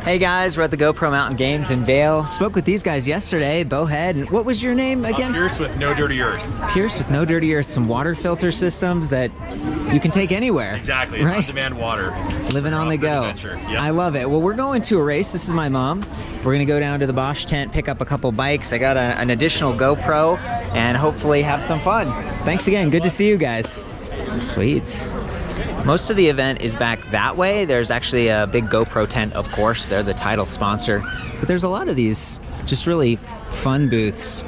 Hey guys, we're at the GoPro Mountain Games in Vail. Spoke with these guys yesterday, Bowhead. And what was your name again? Pierce with No Dirty Earth. Pierce with No Dirty Earth, some water filter systems that you can take anywhere. Exactly, right? on-demand water. Living on the go. Yep. I love it. Well, we're going to a race. This is my mom. We're gonna go down to the Bosch tent, pick up a couple bikes. I got an additional GoPro and hopefully have some fun. Thanks again, good to see you guys. Sweet. Most of the event is back that way. There's actually a big GoPro tent, of course. They're the title sponsor. But there's a lot of these just really fun booths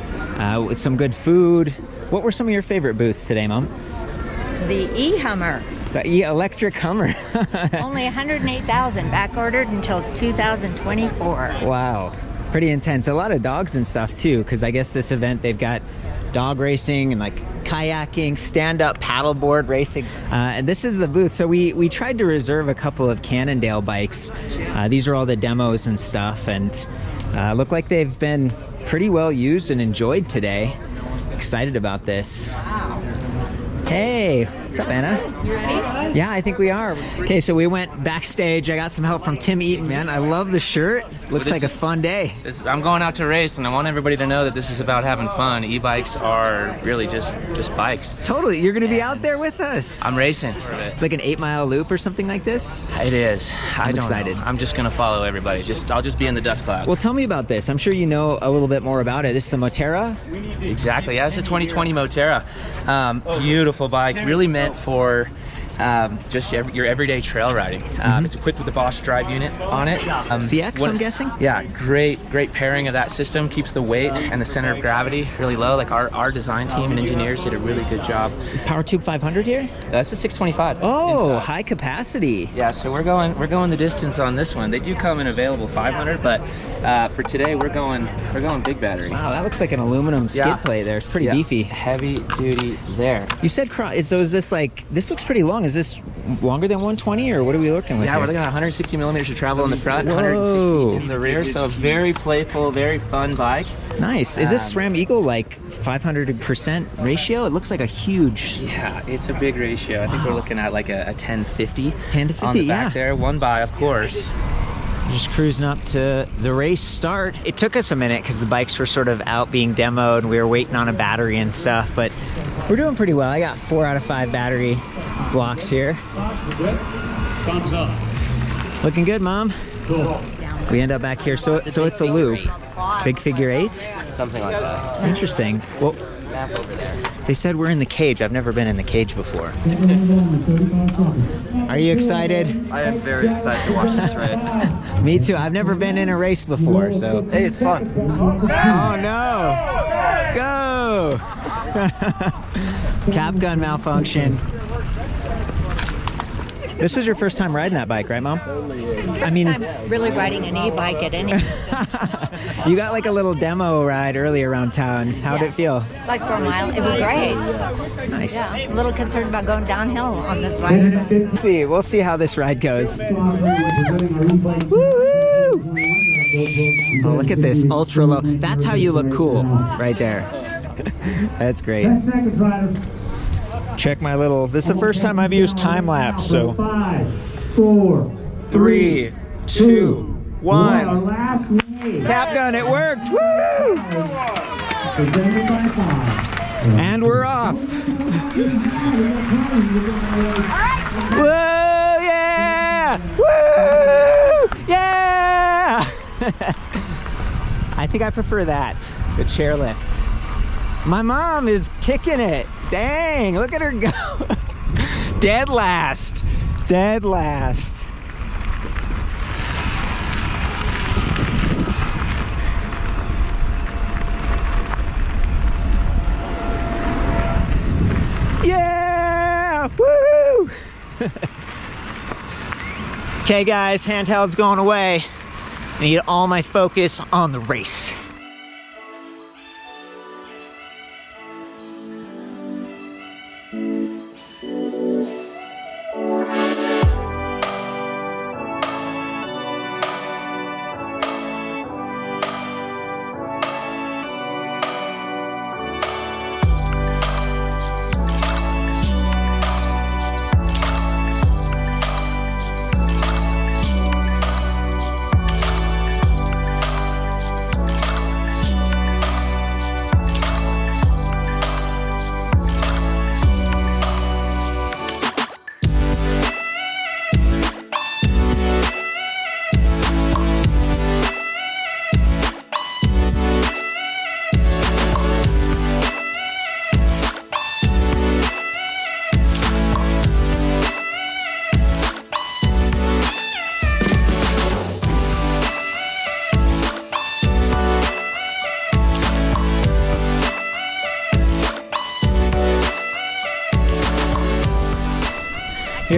with some good food. What were some of your favorite booths today, Mom? The e-Hummer. The electric Hummer. Only 108,000, back ordered until 2024. Wow, pretty intense. A lot of dogs and stuff too, because I guess this event they've got dog racing and like kayaking, stand-up paddleboard racing. And this is the booth. So we tried to reserve a couple of Cannondale bikes. These are all the demos and stuff, and look like they've been pretty well used and enjoyed today. Excited about this. Hey, what's up, Anna? You ready? Yeah, I think we are. Okay, so we went backstage. I got some help from Tim Eaton, man. I love the shirt. Looks like a fun day. I'm going out to race, and I want everybody to know that this is about having fun. E-bikes are really just bikes. Totally, you're gonna be out there with us. I'm racing. It's like an 8-mile loop or something like this? It is. I'm excited. I'm just gonna follow everybody. I'll just be in the dust cloud. Well, tell me about this. I'm sure you know a little bit more about it. This is the Motera? Exactly, yeah, it's a 2020 Motera. Beautiful bike, really meant for just your everyday trail riding. It's equipped with the Bosch drive unit on it. CX, I'm guessing? Yeah, great pairing of that system. Keeps the weight and the center of gravity really low. Like our design team and engineers did a really good job. Is Power Tube 500 here? That's a 625. Oh, inside. high capacity. Yeah, so we're going the distance on this one. They do come in available 500, but for today we're going big battery. Wow, that looks like an aluminum skid plate there. It's pretty beefy. Heavy duty there. You said so is this like, this looks pretty long. Is this longer than 120 or what are we looking with? Yeah, we're looking at 160 millimeters of travel in the front, Whoa. 160 in the rear. So a very playful, very fun bike. Nice. Is this SRAM Eagle like 500% ratio? It looks like a huge. Yeah, it's a big ratio. I think we're looking at like a 1050. 1050, on the back there. One by, of course. Just cruising up to the race start. It took us a minute because the bikes were sort of out being demoed. We were waiting on a battery and stuff, but we're doing pretty well. I got 4 out of 5 battery blocks here. Thumbs up. Looking good, Mom. Cool. We end up back here. So it's a loop. Big figure 8? Something like that. Interesting. Well, Over there. they said we're in the cage. I've never been in the cage before. Are you excited? I am very excited to watch this race. Me too. I've never been in a race before, so. Hey, it's fun. Oh no! Go! Cap gun malfunction. This was your first time riding that bike, right, Mom? I mean, I'm really riding an e-bike at any you got like a little demo ride early around town. How'd it feel? like for a mile. It was great. Nice. Yeah, I'm a little concerned about going downhill on this bike. But We'll see how this ride goes. Woo-hoo! Oh, look at this ultra low. That's how you look cool, right there. That's great. Check my little. This is the first time I've used time lapse. So 5, 4, 3, 2, 1. Cap gun, it worked. Woo! And we're off. Whoa, yeah! Woo! Yeah! I think I prefer that, the chairlift. My mom is kicking it. Dang, look at her go. Dead last. Dead last. Yeah! Woo! Okay guys, handheld's going away. I need all my focus on the race.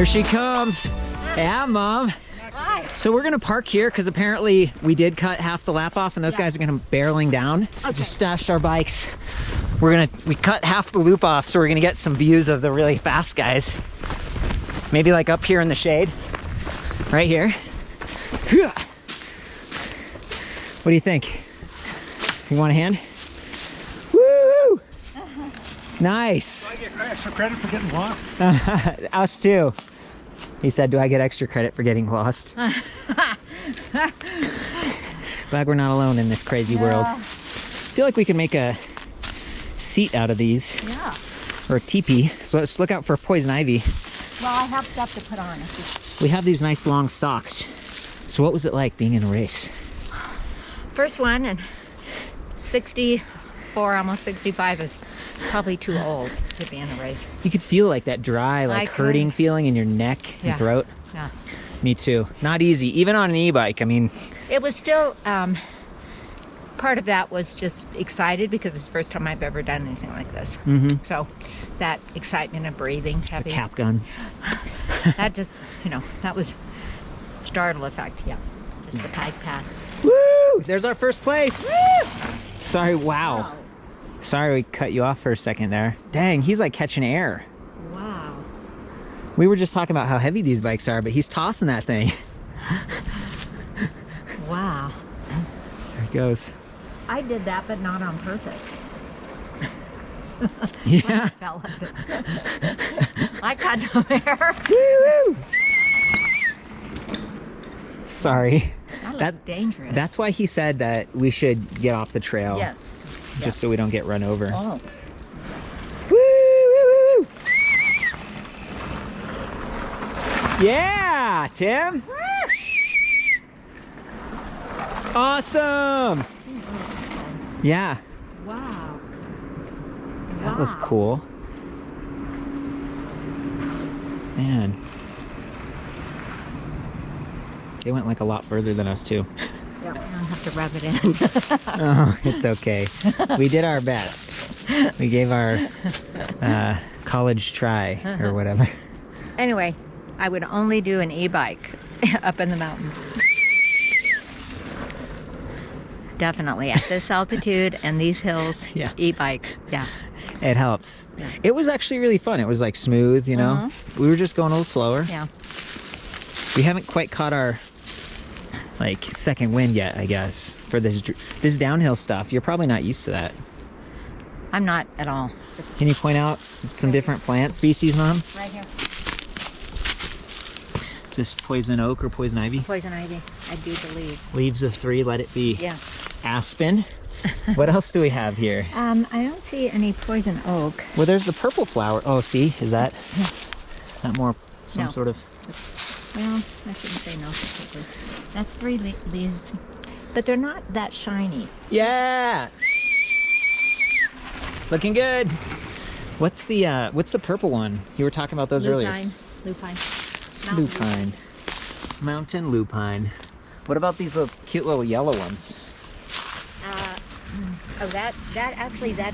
Here she comes. Yeah, Mom. Hi. So we're gonna park here because apparently we did cut half the lap off and those guys are gonna barreling down. Okay. Just stashed our bikes. We cut half the loop off, so we're gonna get some views of the really fast guys. Maybe like up here in the shade, right here. What do you think? You want a hand? Woo! Nice. Do I get extra credit for getting lost? Us too. He said, do I get extra credit for getting lost? Glad we're not alone in this crazy world. I feel like we could make a seat out of these. Yeah. Or a teepee. So let's look out for poison ivy. Well, I have stuff to put on. We have these nice long socks. So what was it like being in a race? First one, and 64, almost 65 is probably too old to be in a race. You could feel like that dry, like hurting feeling in your neck and throat. Yeah. Me too. Not easy, even on an e-bike. I mean, It was still, part of that was just excited because it's the first time I've ever done anything like this. So that excitement of breathing heavy. cap gun. That just, that was startle effect. Yeah. Just the bike path. Woo! There's our first place. Woo! Sorry, wow. Sorry we cut you off for a second there. Dang, he's like catching air. Wow. We were just talking about how heavy these bikes are, but he's tossing that thing. Wow. There he goes. I did that, but not on purpose. Yeah. I got some air. Woo-woo! Sorry. That's dangerous. That's why he said that we should get off the trail. Yes. Just so we don't get run over. Oh. Woo, woo, woo. Yeah, Tim. Awesome. Yeah, Wow. that was cool. Man. They went like a lot further than us too. Yeah, I don't have to rub it in. Oh, it's okay. We did our best. We gave our college try or whatever. Anyway, I would only do an e-bike up in the mountain. Definitely at this altitude and these hills, Yeah. e-bike, yeah. It helps. It was actually really fun. It was like smooth, you know? We were just going a little slower. Yeah. We haven't quite caught our like second wind yet, I guess, for this downhill stuff. You're probably not used to that. I'm not at all. Can you point out some different plant species, Mom? Right here. Is this poison oak or poison ivy? Poison ivy, I do believe. Leaves of 3, let it be. Yeah. Aspen. What else do we have here? I don't see any poison oak. Well, there's the purple flower. Oh, see, is that more some No. sort of... Well, I shouldn't say no. That's 3 leaves, but they're not that shiny. Yeah! Looking good. What's the purple one? You were talking about those earlier. Lupine. Lupine. Mountain lupine. What about these little cute little yellow ones? Oh, that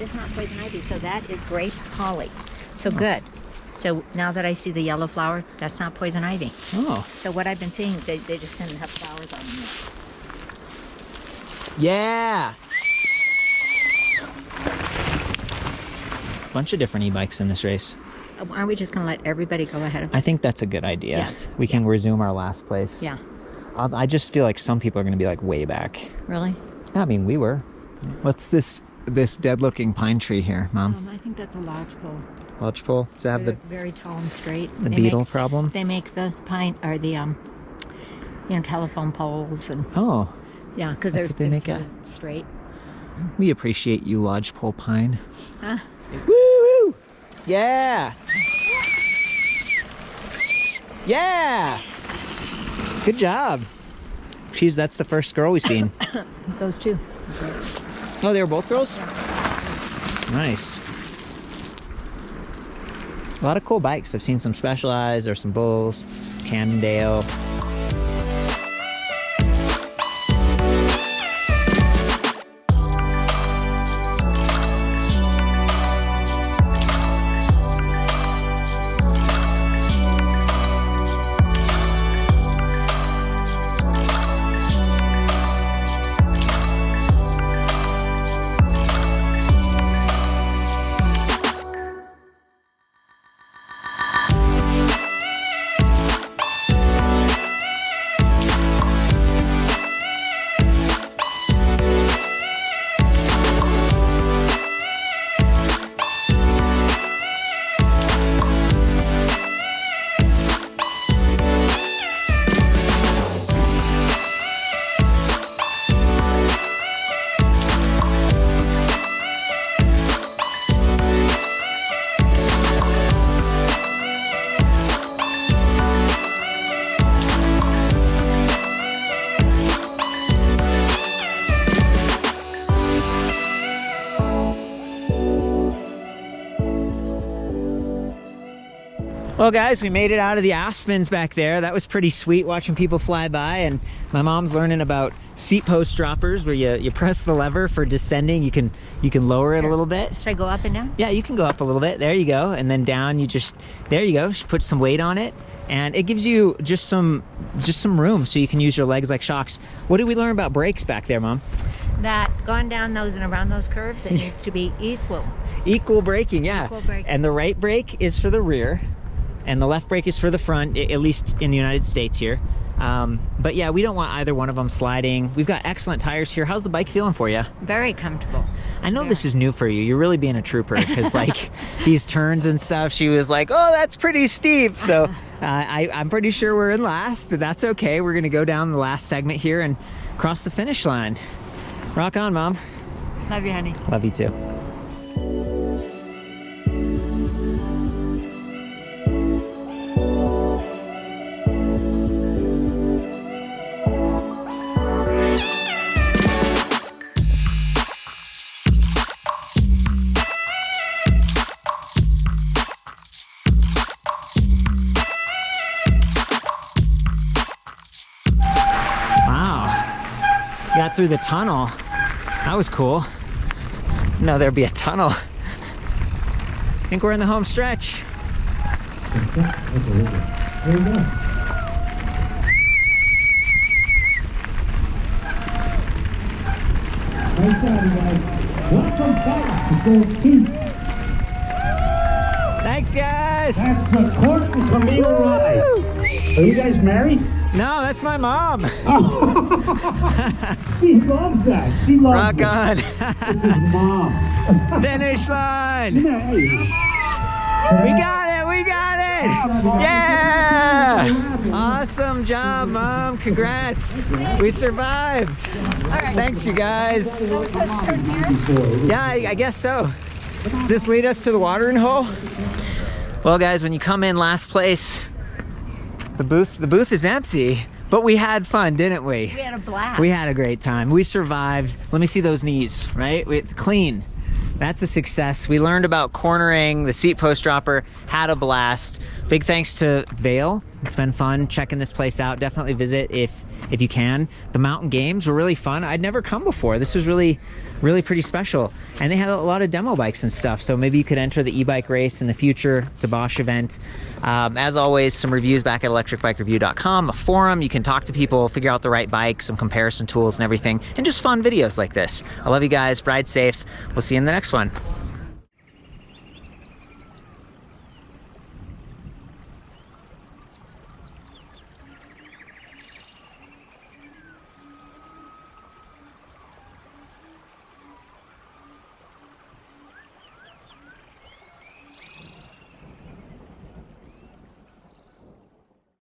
is not poison ivy, so that is grape holly. So good. So now that I see the yellow flower, that's not poison ivy. Oh. So what I've been seeing, they just didn't have flowers on them. Yeah! Bunch of different e-bikes in this race. Aren't we just going to let everybody go ahead of us? I think that's a good idea. Yes. We can resume our last place. Yeah. I just feel like some people are going to be like way back. Really? I mean, we were. What's this dead-looking pine tree here, Mom? I think that's a lodgepole. Lodgepole? Does it have They're very tall and straight. the beetle problem? They make the pine, or the, telephone poles and, Oh, yeah, because That's they're what they make sort of straight. we appreciate you, lodgepole pine. Huh? Woo! Yeah! Yeah! Good job. Geez, that's the first girl we've seen. Those two. Oh, they were both girls? Nice. A lot of cool bikes. I've seen some Specialized or some Bulls, Cannondale. Well guys, we made it out of the aspens back there. That was pretty sweet watching people fly by, and my mom's learning about seat post droppers where you press the lever for descending. You can lower it a little bit. Should I go up and down? Yeah, you can go up a little bit. There you go. And then down there you go. She puts some weight on it, and it gives you just some room so you can use your legs like shocks. What did we learn about brakes back there, Mom? That going down those and around those curves, it needs to be equal. Equal braking, yeah. Equal braking. And the right brake is for the rear, and the left brake is for the front, at least in the United States here. But yeah, we don't want either one of them sliding. We've got excellent tires here. How's the bike feeling for you? Very comfortable. I know this is new for you. You're really being a trooper, because like these turns and stuff, she was like, oh, that's pretty steep. So I'm pretty sure we're in last, and that's okay. We're gonna go down the last segment here and cross the finish line. Rock on, Mom. Love you, honey. Love you too. Got through the tunnel. That was cool. No, there'd be a tunnel. I think we're in the home stretch. There you go. Nice job, guys. Welcome back to Gold Key. Thanks, guys. That's the Courtney Camille ride. Are you guys married? No, that's my mom. She loves that. She loves Rock it. on. It's his mom. Finish line. Nice. We got it. We got it. Yeah. Awesome job, Mom. Congrats. We survived. All right. Thanks, you guys. Turn here. Yeah, I guess so. Does this lead us to the watering hole? Well, guys, when you come in last place, the booth is empty, but we had fun, didn't we? We had a blast. We had a great time. We survived. Let me see those knees, right? Clean. That's a success. We learned about cornering, the seat post dropper, had a blast. Big thanks to Vail. It's been fun checking this place out. Definitely visit if you can. The mountain games were really fun. I'd never come before. This was really pretty special. And they had a lot of demo bikes and stuff, so maybe you could enter the e-bike race in the future. It's a Bosch event. As always, some reviews back at ElectricBikeReview.com, a forum. You can talk to people, figure out the right bike, some comparison tools and everything, and just fun videos like this. I love you guys. Ride safe. We'll see you in the next one.